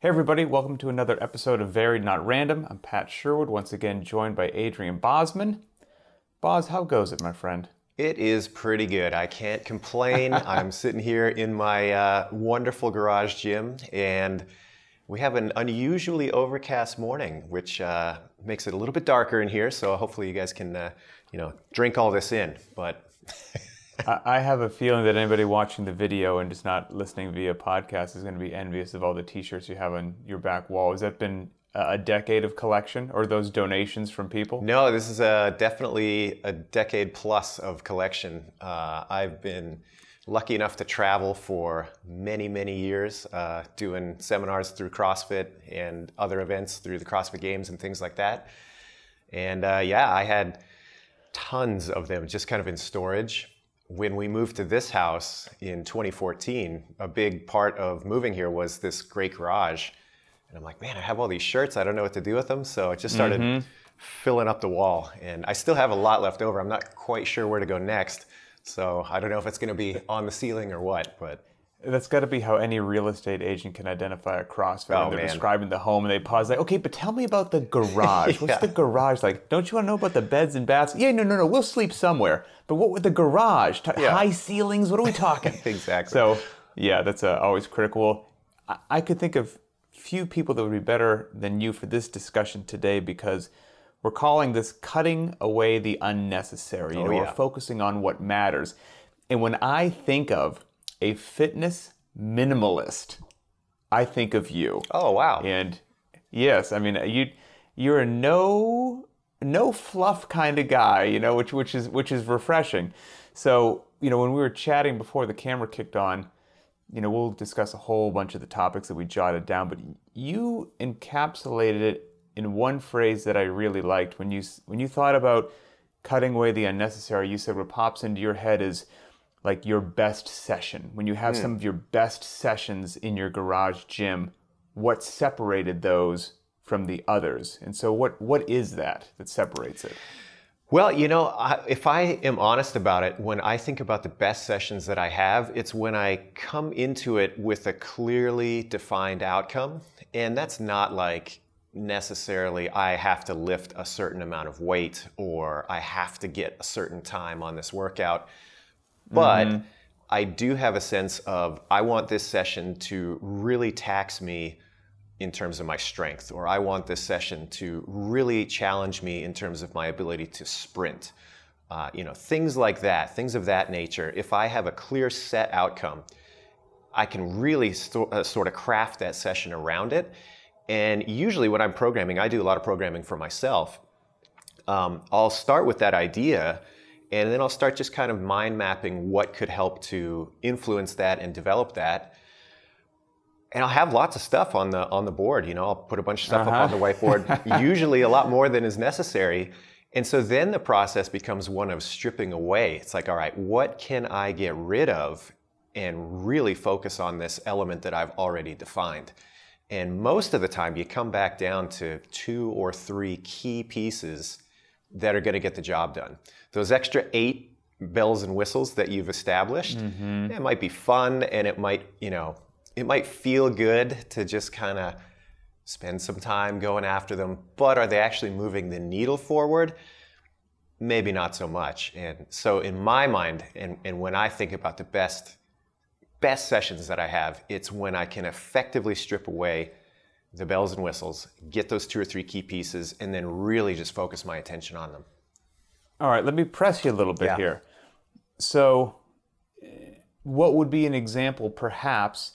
Hey everybody, welcome to another episode of Varied Not Random. I'm Pat Sherwood, once again joined by Adrian Bosman. Boz, how goes it, my friend? It is pretty good. I can't complain. I'm sitting here in my wonderful garage gym, and we have an unusually overcast morning, which makes it a little bit darker in here. So hopefully you guys can, drink all this in. But I have a feeling that anybody watching the video and just not listening via podcast is going to be envious of all the t-shirts you have on your back wall. Has that been a decade of collection, or those donations from people? No, this is definitely a decade plus of collection. I've been lucky enough to travel for many, many years, doing seminars through CrossFit and other events through the CrossFit Games and things like that. And I had tons of them just kind of in storage. When we moved to this house in 2014, a big part of moving here was this great garage. And I'm like, man, I have all these shirts. I don't know what to do with them. So I just started filling up the wall. And I still have a lot left over. I'm not quite sure where to go next. So I don't know if it's going to be on the ceiling or what, but that's got to be how any real estate agent can identify a CrossFit. When they're describing the home and they pause like, okay, but tell me about the garage. What's the garage like? Don't you want to know about the beds and baths? Yeah, no, we'll sleep somewhere. But what with the garage? High ceilings? What are we talking? Exactly. So yeah, that's always critical. I could think of few people that would be better than you for this discussion today, because we're calling this cutting away the unnecessary. We're focusing on what matters. And when I think of a fitness minimalist, I think of you. Oh, wow. And yes, I mean, you're a no fluff kind of guy, which is refreshing. So, when we were chatting before the camera kicked on, we'll discuss a whole bunch of the topics that we jotted down, but you encapsulated it in one phrase that I really liked. When you thought about cutting away the unnecessary, you said what pops into your head is like your best session. When you have some of your best sessions in your garage gym, what separated those from the others? And so what is that separates it? Well, if I am honest about it, when I think about the best sessions that I have, it's when I come into it with a clearly defined outcome. And that's not like necessarily I have to lift a certain amount of weight or I have to get a certain time on this workout. But I do have a sense of, I want this session to really tax me in terms of my strength, or I want this session to really challenge me in terms of my ability to sprint. Things like that, things of that nature. If I have a clear set outcome, I can really sort of craft that session around it. And usually when I'm programming, I do a lot of programming for myself. I'll start with that idea, and then I'll start just kind of mind mapping what could help to influence that and develop that. And I'll have lots of stuff on the board. I'll put a bunch of stuff up on the whiteboard, usually a lot more than is necessary. And so then the process becomes one of stripping away. It's like, all right, what can I get rid of and really focus on this element that I've already defined? And most of the time you come back down to 2 or 3 key pieces that are going to get the job done. Those extra 8 bells and whistles that you've established, it might be fun, and it might feel good to just kind of spend some time going after them, but are they actually moving the needle forward? Maybe not so much. And so in my mind, and when I think about the best sessions that I have, it's when I can effectively strip away the bells and whistles, get those 2 or 3 key pieces, and then really just focus my attention on them. All right, let me press you a little bit here. So what would be an example perhaps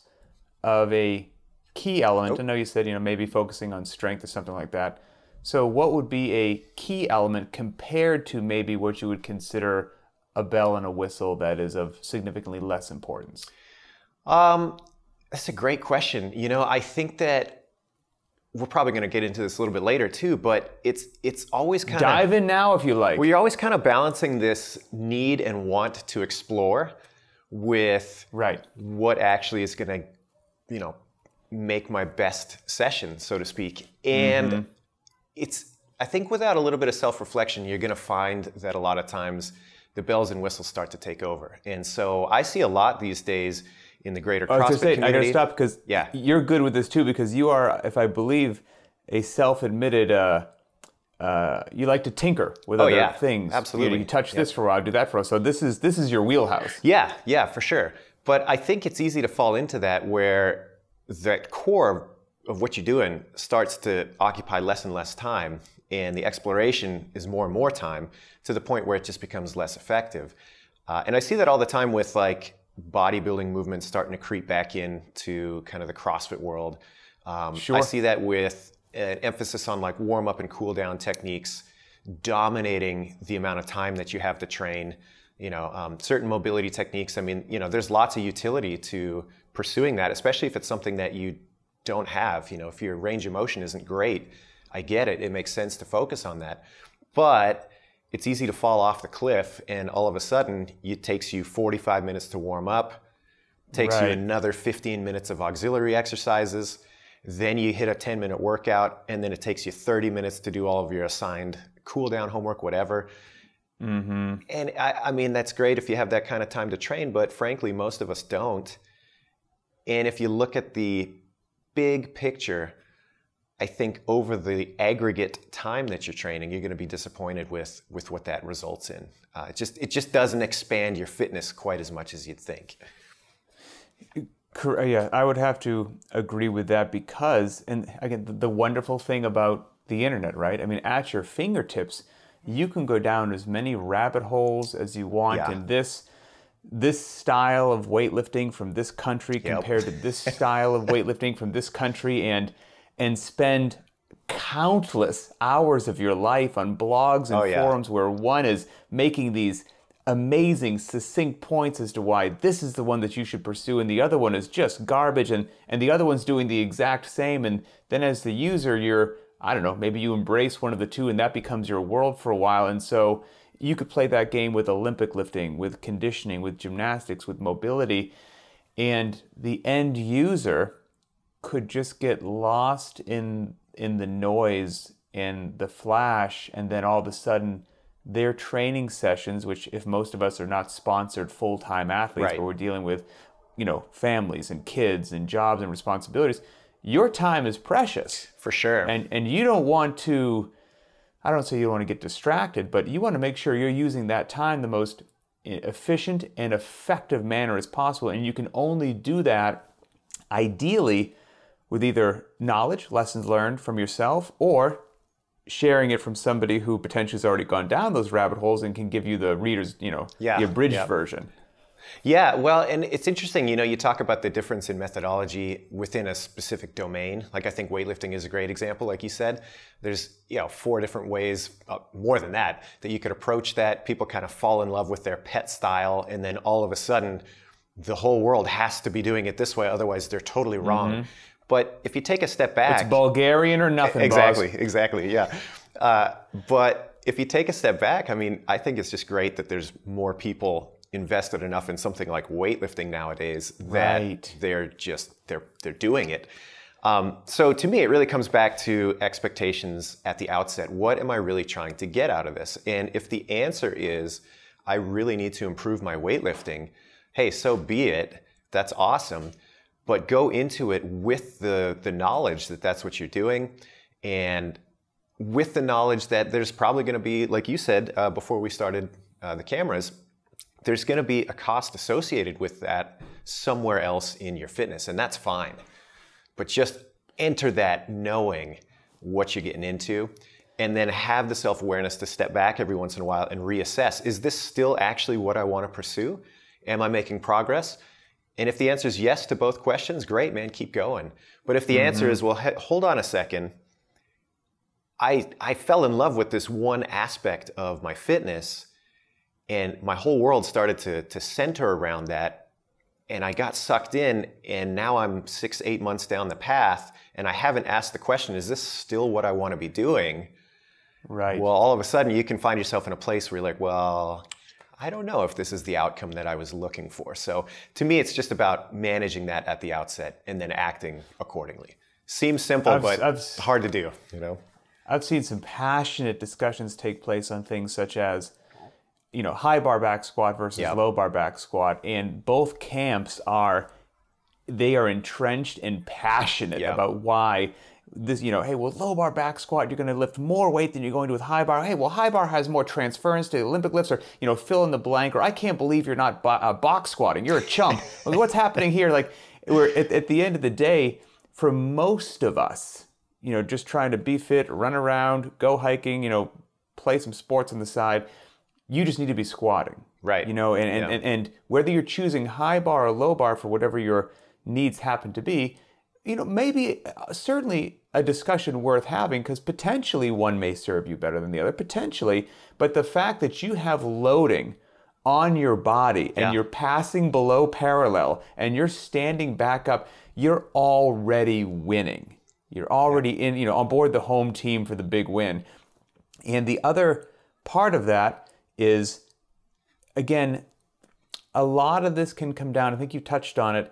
of a key element? I know you said, maybe focusing on strength or something like that. So what would be a key element compared to maybe what you would consider a bell and a whistle that is of significantly less importance? That's a great question. I think that we're probably going to get into this a little bit later too, but it's always kind of... Dive in now if you like. Well, you're always kind of balancing this need and want to explore with what actually is going to, make my best session, so to speak. And I think without a little bit of self-reflection, you're going to find that a lot of times the bells and whistles start to take over. And so I see a lot these days in the greater I was CrossFit just saying, I community. gotta stop because you're good with this too, because you are, if I believe, a self-admitted, you like to tinker with other things. Absolutely. You touch this for a while, do that for a while. So this is your wheelhouse. Yeah, for sure. But I think it's easy to fall into that where that core of what you're doing starts to occupy less and less time, and the exploration is more and more time, to the point where it just becomes less effective. And I see that all the time with like bodybuilding movements starting to creep back into kind of the CrossFit world. I see that with an emphasis on like warm up and cool down techniques dominating the amount of time that you have to train. Certain mobility techniques. I mean, there's lots of utility to pursuing that, especially if it's something that you don't have. If your range of motion isn't great, I get it. It makes sense to focus on that. But it's easy to fall off the cliff, and all of a sudden it takes you 45 minutes to warm up, takes you another 15 minutes of auxiliary exercises, then you hit a 10-minute workout, and then it takes you 30 minutes to do all of your assigned cool down homework, whatever. Mm-hmm. And I mean, that's great if you have that kind of time to train, but frankly, most of us don't. And if you look at the big picture, I think over the aggregate time that you're training, you're going to be disappointed with what that results in. It just doesn't expand your fitness quite as much as you'd think. Yeah, I would have to agree with that because, and again, the wonderful thing about the internet, right? I mean, at your fingertips, you can go down as many rabbit holes as you want, and this style of weightlifting from this country compared to this style of weightlifting from this country, and spend countless hours of your life on blogs and forums where one is making these amazing, succinct points as to why this is the one that you should pursue, and the other one is just garbage, and the other one's doing the exact same. And then as the user, you're, I don't know, maybe you embrace one of the two, and that becomes your world for a while. And so you could play that game with Olympic lifting, with conditioning, with gymnastics, with mobility, and the end user could just get lost in the noise and the flash, and then all of a sudden their training sessions, which if most of us are not sponsored full-time athletes, but we're dealing with, families and kids and jobs and responsibilities, your time is precious. For sure. And you don't want to, I don't say you don't want to get distracted, but you want to make sure you're using that time the most efficient and effective manner as possible. And you can only do that ideally with either knowledge, lessons learned from yourself, or sharing it from somebody who potentially has already gone down those rabbit holes and can give you the reader's, the abridged version. Yeah, well, and it's interesting, you talk about the difference in methodology within a specific domain. Like, I think weightlifting is a great example, like you said. There's, 4 different ways, more than that you could approach that. People kind of fall in love with their pet style, and then all of a sudden, the whole world has to be doing it this way, otherwise they're totally wrong. Mm-hmm. But if you take a step back... It's Bulgarian or nothing, Exactly, yeah. But if you take a step back, I mean, I think it's just great that there's more people invested enough in something like weightlifting nowadays that they're doing it. So to me, it really comes back to expectations at the outset. What am I really trying to get out of this? And if the answer is, I really need to improve my weightlifting, hey, so be it. That's awesome. But go into it with the knowledge that that's what you're doing, and with the knowledge that there's probably going to be, like you said before we started the cameras, there's going to be a cost associated with that somewhere else in your fitness, and that's fine. But just enter that knowing what you're getting into, and then have the self-awareness to step back every once in a while and reassess, is this still actually what I want to pursue? Am I making progress? And if the answer is yes to both questions, great, man, keep going. But if the answer is, well, hold on a second, I fell in love with this one aspect of my fitness, and my whole world started to center around that, and I got sucked in, and now I'm 6-8 months down the path, and I haven't asked the question, is this still what I want to be doing? Right. Well, all of a sudden, you can find yourself in a place where you're like, well, I don't know if this is the outcome that I was looking for. So to me, it's just about managing that at the outset and then acting accordingly. Seems simple, but hard to do, I've seen some passionate discussions take place on things such as, high bar back squat versus low bar back squat. And both camps are they are entrenched and passionate about why this, hey, well, low bar back squat, you're going to lift more weight than you're going to with high bar. Hey, well, high bar has more transference to the Olympic lifts, or, fill in the blank, or I can't believe you're not box squatting. You're a chump. What's happening here? Like, we're at the end of the day, for most of us, just trying to be fit, run around, go hiking, play some sports on the side, you just need to be squatting. Right. And whether you're choosing high bar or low bar for whatever your needs happen to be, maybe certainly a discussion worth having, because potentially one may serve you better than the other, potentially. But the fact that you have loading on your body and you're passing below parallel and you're standing back up, you're already winning. You're already in, on board the home team for the big win. And the other part of that is, again, a lot of this can come down, I think you touched on it,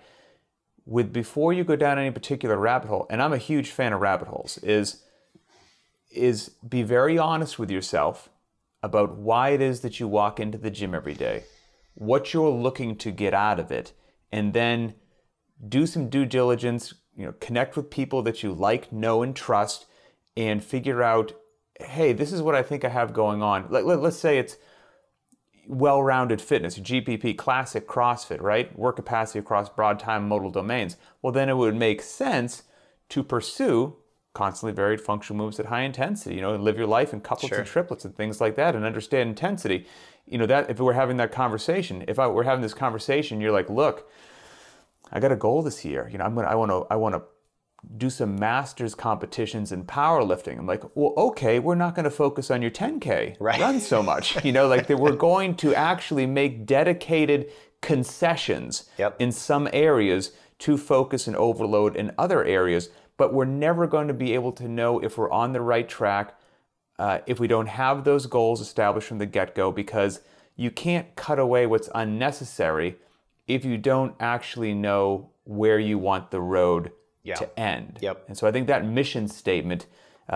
with before you go down any particular rabbit hole, and I'm a huge fan of rabbit holes, is be very honest with yourself about why it is that you walk into the gym every day, what you're looking to get out of it, and then do some due diligence, connect with people that you like, know, and trust, and figure out, hey, this is what I think I have going on. Let's say it's well-rounded fitness, GPP, classic CrossFit, right? Work capacity across broad time modal domains. Well, then it would make sense to pursue constantly varied functional moves at high intensity, and live your life in couplets and triplets and things like that, and understand intensity. That if we're having that conversation, we're having this conversation, you're like, look, I got a goal this year. I want to do some masters competitions in powerlifting. I'm like, well, okay, we're not going to focus on your 10K run so much. Like that we're going to actually make dedicated concessions in some areas to focus and overload in other areas. But we're never going to be able to know if we're on the right track if we don't have those goals established from the get-go, because you can't cut away what's unnecessary if you don't actually know where you want the road to end. And so I think that mission statement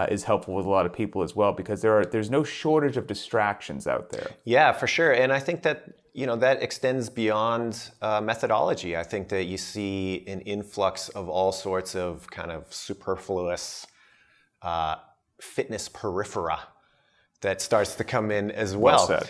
is helpful with a lot of people as well, because there's no shortage of distractions out there. Yeah, for sure. And I think that that extends beyond methodology. I think that you see an influx of all sorts of kind of superfluous fitness periphera that starts to come in as well. Well said.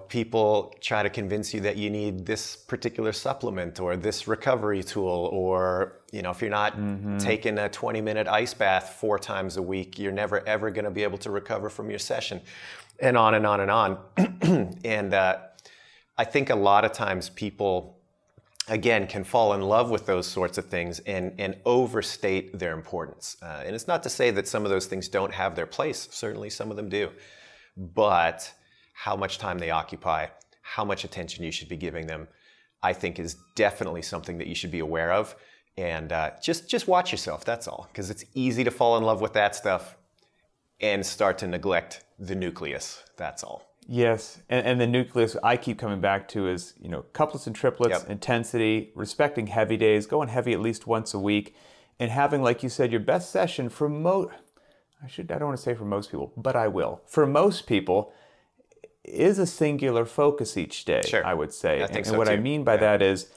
People try to convince you that you need this particular supplement or this recovery tool, or, if you're not taking a 20-minute ice bath 4 times a week, you're never, ever going to be able to recover from your session, and on and on and on. And I think a lot of times people, again, can fall in love with those sorts of things and overstate their importance. And it's not to say that some of those things don't have their place. Certainly some of them do. But how much time they occupy, how much attention you should be giving them, I think is definitely something that you should be aware of. And just watch yourself, that's all. Because it's easy to fall in love with that stuff and start to neglect the nucleus, that's all. Yes, and the nucleus I keep coming back to is, couplets and triplets, intensity, respecting heavy days, going heavy at least once a week, and having, like you said, your best session for I don't want to say for most people, but I will. For most people, is a singular focus each day, I would say. I think and what I mean by that is,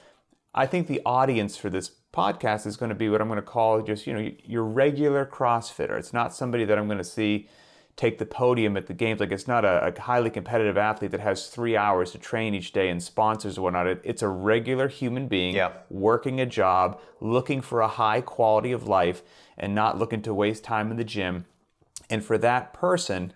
I think the audience for this podcast is going to be what I'm going to call just, your regular CrossFitter. It's not somebody that I'm going to see take the podium at the games. Like, it's not a highly competitive athlete that has 3 hours to train each day and sponsors and whatnot. It's a regular human being working a job, looking for a high quality of life, and not looking to waste time in the gym. And for that person,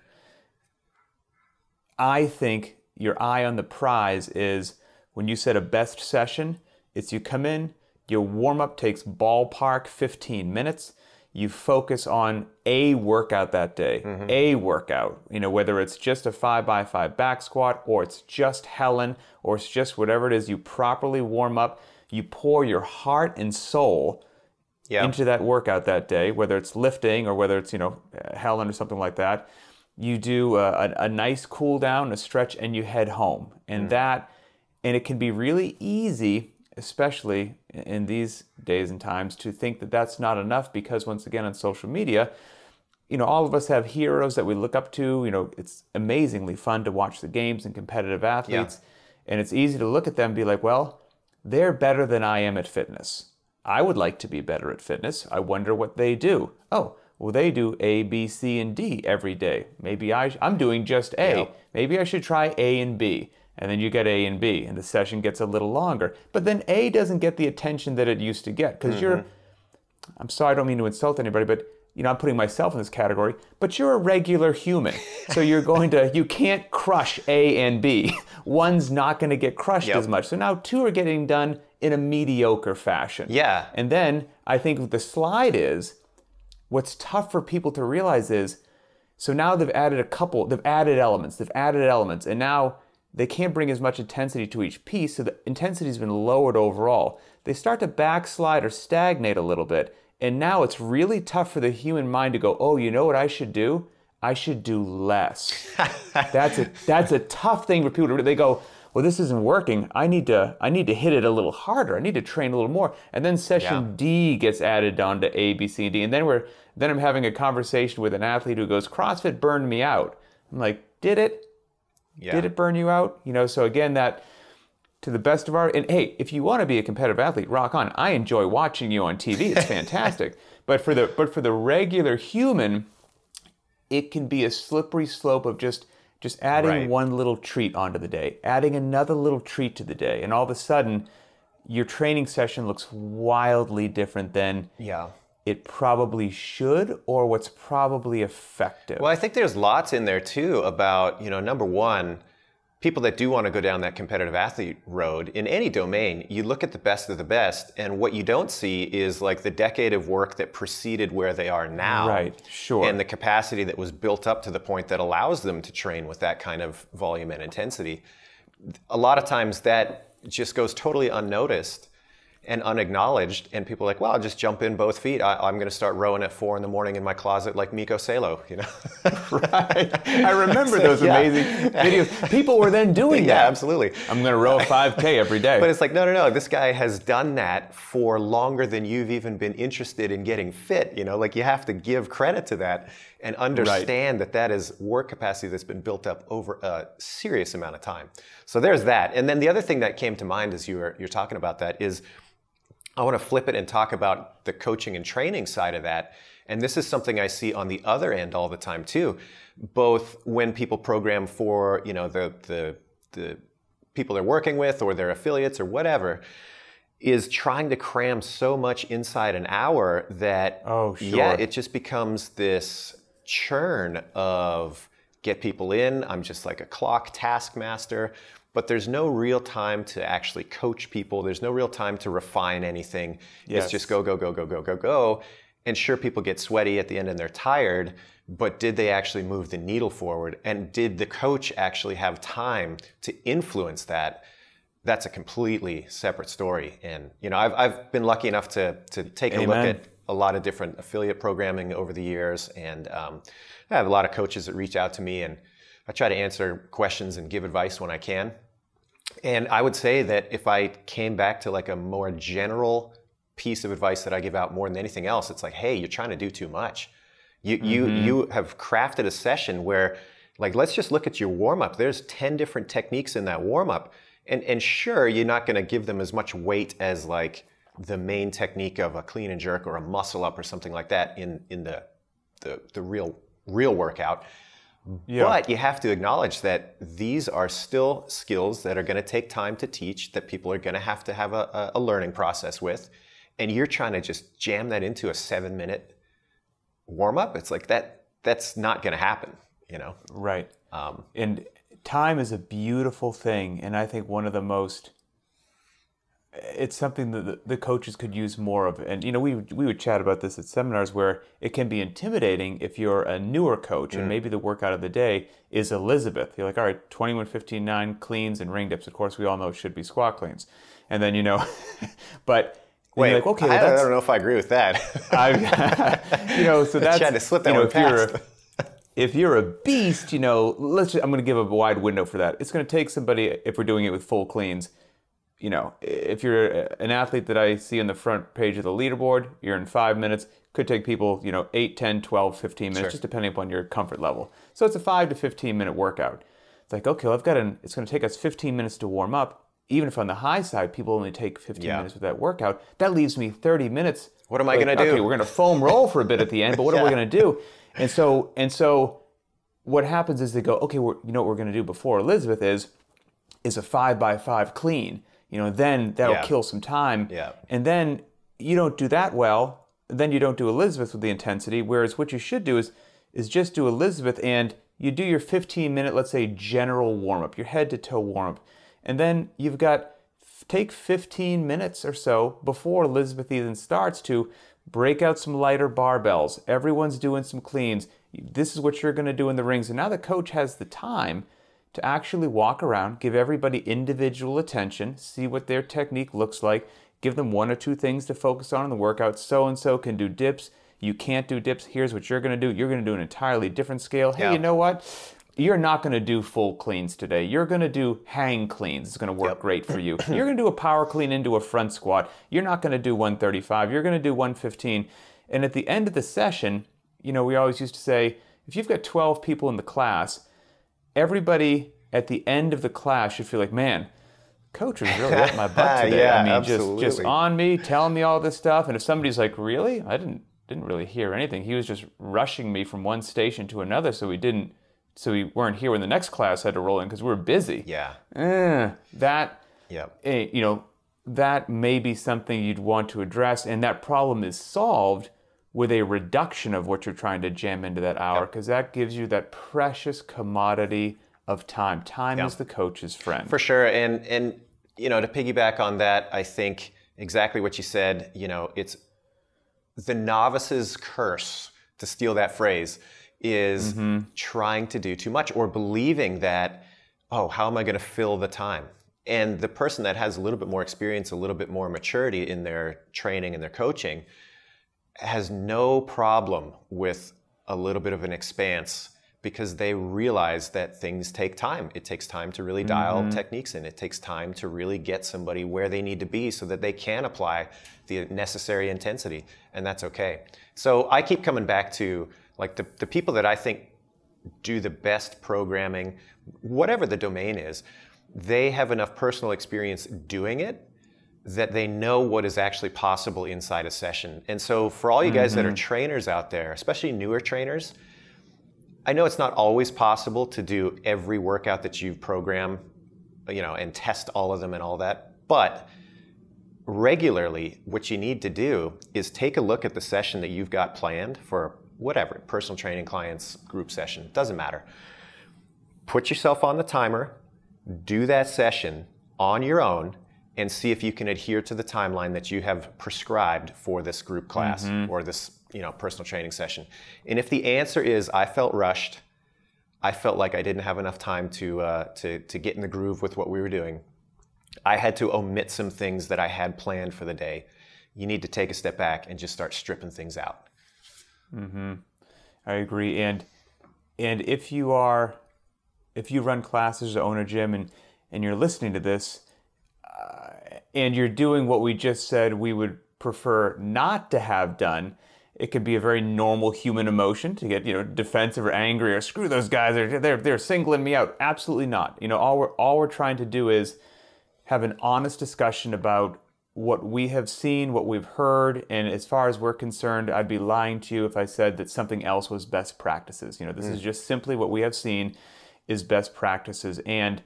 I think your eye on the prize is, when you said a best session, it's you come in, your warm-up takes ballpark 15 minutes. You focus on a workout that day, a workout, whether it's just a 5x5 back squat, or it's just Helen, or it's just whatever it is. You properly warm up. You pour your heart and soul into that workout that day, whether it's lifting or whether it's, Helen or something like that. You do a nice cool down, a stretch, and you head home. And it can be really easy, especially in these days and times, to think that that's not enough, because once again on social media, all of us have heroes that we look up to. It's amazingly fun to watch the games and competitive athletes. And it's easy to look at them and be like, well, they're better than I am at fitness. I would like to be better at fitness. I wonder what they do. Oh, well, they do A, B, C, and D every day. Maybe I'm doing just A. Yep. Maybe I should try A and B. And then you get A and B, and the session gets a little longer. But then A doesn't get the attention that it used to get, because I'm sorry, I don't mean to insult anybody, but I'm putting myself in this category, but you're a regular human. So you can't crush A and B. One's not going to get crushed as much. So now two are getting done in a mediocre fashion. Yeah. And then I think the slide is, what's tough for people to realize is, so now they've added elements, and now they can't bring as much intensity to each piece, so the intensity's been lowered overall. They start to backslide or stagnate a little bit, and now it's really tough for the human mind to go, oh, you know what I should do? I should do less. That's a tough thing for people to, they go, well, this isn't working. I need to hit it a little harder. I need to train a little more. And then session D gets added down to A, B, C, and D. And then I'm having a conversation with an athlete who goes, CrossFit burned me out. I'm like, did it? Yeah. Did it burn you out? So again, that to the best of our, and hey, if you want to be a competitive athlete, rock on. I enjoy watching you on TV. It's fantastic. But for the regular human, it can be a slippery slope of just adding one little treat onto the day, adding another little treat to the day, and all of a sudden, your training session looks wildly different than it probably should, or what's probably effective. Well, I think there's lots in there too about, number one, people that do want to go down that competitive athlete road in any domain. You look at the best of the best, and what you don't see is like the decade of work that preceded where they are now. Right, sure. And the capacity that was built up to the point that allows them to train with that kind of volume and intensity. A lot of times that just goes totally unnoticed and unacknowledged, and people are like, well, I'll just jump in both feet. I'm going to start rowing at 4 a.m. in my closet like Miko Salo, Right. I remember those amazing videos. People were then doing that. Yeah, absolutely. I'm going to row a 5K every day. But it's like, no. This guy has done that for longer than you've even been interested in getting fit. Like you have to give credit to that and understand that is work capacity that's been built up over a serious amount of time. So there's that. And then the other thing that came to mind as you're talking about that is, I want to flip it and talk about the coaching and training side of that. And this is something I see on the other end all the time too, both when people program for, the people they're working with or their affiliates or whatever, is trying to cram so much inside an hour that, it just becomes this churn of get people in. I'm just like a clock taskmaster. But there's no real time to actually coach people. There's no real time to refine anything. Yes. It's just go. And sure, people get sweaty at the end and they're tired, but did they actually move the needle forward? And did the coach actually have time to influence that? That's a completely separate story. And I've been lucky enough to take a look at a lot of different affiliate programming over the years. And I have a lot of coaches that reach out to me, and I try to answer questions and give advice when I can. And I would say that if I came back to like a more general piece of advice that I give out more than anything else, it's like, hey, you're trying to do too much. You have crafted a session where, like, let's just look at your warm-up. There's 10 different techniques in that warm-up. And sure, you're not going to give them as much weight as like the main technique of a clean and jerk or a muscle up or something like that in the real workout. Yeah. But you have to acknowledge that these are still skills that are going to take time to teach, that people are going to have a learning process with. And you're trying to just jam that into a 7-minute warm-up. It's like that's not going to happen, Right. And time is a beautiful thing. And I think one of the most, it's something that the coaches could use more of. And, we would chat about this at seminars where it can be intimidating if you're a newer coach and maybe the workout of the day is Elizabeth. You're like, all right, 21, 15, 9 cleans and ring dips. Of course, we all know it should be squat cleans. And then, but wait, like, okay, I don't know if I agree with that. So that's, trying to slip that one past. If you're a beast, I'm going to give a wide window for that. It's going to take somebody, if we're doing it with full cleans, if you're an athlete that I see on the front page of the leaderboard, you're in 5 minutes. Could take people, 8, 10, 12, 15 minutes, just depending upon your comfort level. So it's a 5 to 15 minute workout. It's like, okay, it's going to take us 15 minutes to warm up. even if on the high side, people only take 15 minutes with that workout, that leaves me 30 minutes. What am I going to do? Okay, we're going to foam roll for a bit at the end, but what are we going to do? And so what happens is they go, okay, you know what we're going to do before Elizabeth is a 5x5 clean. You know, then that'll kill some time. Yeah. And then you don't do that well, then you don't do Elizabeth with the intensity, whereas what you should do is just do Elizabeth, and you do your 15-minute, let's say, general warm-up, your head-to-toe warm-up. And then you've got, take 15 minutes or so before Elizabeth even starts to break out some lighter barbells. Everyone's doing some cleans. This is what you're going to do in the rings. And now the coach has the time to actually walk around, give everybody individual attention, see what their technique looks like, give them 1 or 2 things to focus on in the workout. So-and-so can do dips. You can't do dips. Here's what you're going to do. You're going to do an entirely different scale. Hey, you know what? You're not going to do full cleans today. You're going to do hang cleans. It's going to work great for you. You're going to do a power clean into a front squat. You're not going to do 135. You're going to do 115. And at the end of the session, you know, we always used to say, if you've got 12 people in the class, everybody at the end of the class should feel like, man, coach was really up my butt today. I mean, just on me, telling me all this stuff. And if somebody's like, really? I didn't really hear anything. He was just rushing me from one station to another, so we weren't here when the next class had to roll in because we were busy. That may be something you'd want to address, and that problem is solved with a reduction of what you're trying to jam into that hour, because that gives you that precious commodity of time. Time is the coach's friend. For sure. And you know, to piggyback on that, I think exactly what you said, you know, it's the novice's curse, to steal that phrase, is trying to do too much or believing that, oh, how am I going to fill the time? And the person that has a little bit more experience, a little bit more maturity in their training and their coaching has no problem with a little bit of an expanse, because they realize that things take time. It takes time to really dial techniques in. It takes time to really get somebody where they need to be so that they can apply the necessary intensity, and that's okay. So I keep coming back to, like, the people that I think do the best programming, whatever the domain is, they have enough personal experience doing it that they know what is actually possible inside a session. And so for all you guys that are trainers out there, especially newer trainers, I know it's not always possible to do every workout that you've programmed, you know, and test all of them and all that, but regularly what you need to do is take a look at the session that you've got planned for whatever, personal training clients, group session, doesn't matter. Put yourself on the timer, do that session on your own, and see if you can adhere to the timeline that you have prescribed for this group class or this, you know, personal training session. And if the answer is, I felt rushed, I felt like I didn't have enough time to get in the groove with what we were doing, I had to omit some things that I had planned for the day, you need to take a step back and just start stripping things out. I agree. And if you run classes or own a gym and you're listening to this, and you're doing what we just said we would prefer not to have done, it could be a very normal human emotion to get, you know, defensive or angry or screw those guys, they're singling me out. Absolutely not. You know, all we're trying to do is have an honest discussion about what we have seen, what we've heard, and as far as we're concerned, I'd be lying to you if I said that something else was best practices. You know, this is just simply what we have seen is best practices. And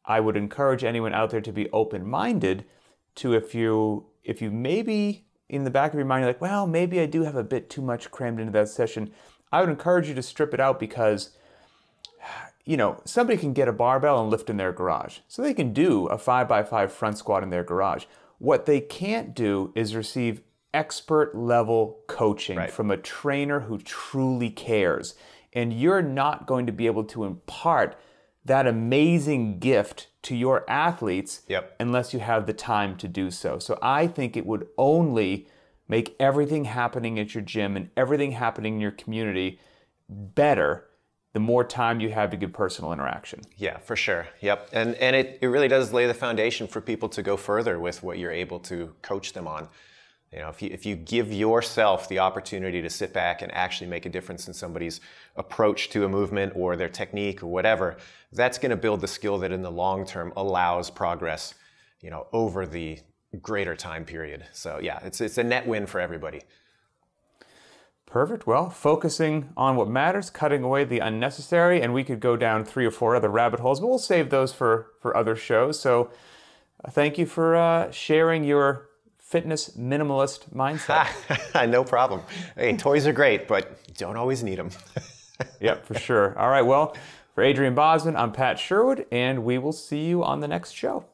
I would encourage anyone out there to be open-minded to, if you maybe in the back of your mind you're like, well, maybe I do have a bit too much crammed into that session, I would encourage you to strip it out, because, you know, somebody can get a barbell and lift in their garage. So they can do a 5x5 front squat in their garage. What they can't do is receive expert level coaching from a trainer who truly cares. And you're not going to be able to impart that amazing gift to your athletes unless you have the time to do so. So I think it would only make everything happening at your gym and everything happening in your community better the more time you have to give personal interaction. Yeah, for sure. Yep. And it really does lay the foundation for people to go further with what you're able to coach them on. You know, if you give yourself the opportunity to sit back and actually make a difference in somebody's approach to a movement or their technique or whatever, that's going to build the skill that in the long term allows progress. over the greater time period. So yeah, it's a net win for everybody. Perfect. Well, focusing on what matters, cutting away the unnecessary, and we could go down 3 or 4 other rabbit holes, but we'll save those for other shows. So thank you for sharing your fitness minimalist mindset. No problem. Hey, toys are great, but you don't always need them. Yep, for sure. All right, well, for Adrian Bosman, I'm Pat Sherwood, and we will see you on the next show.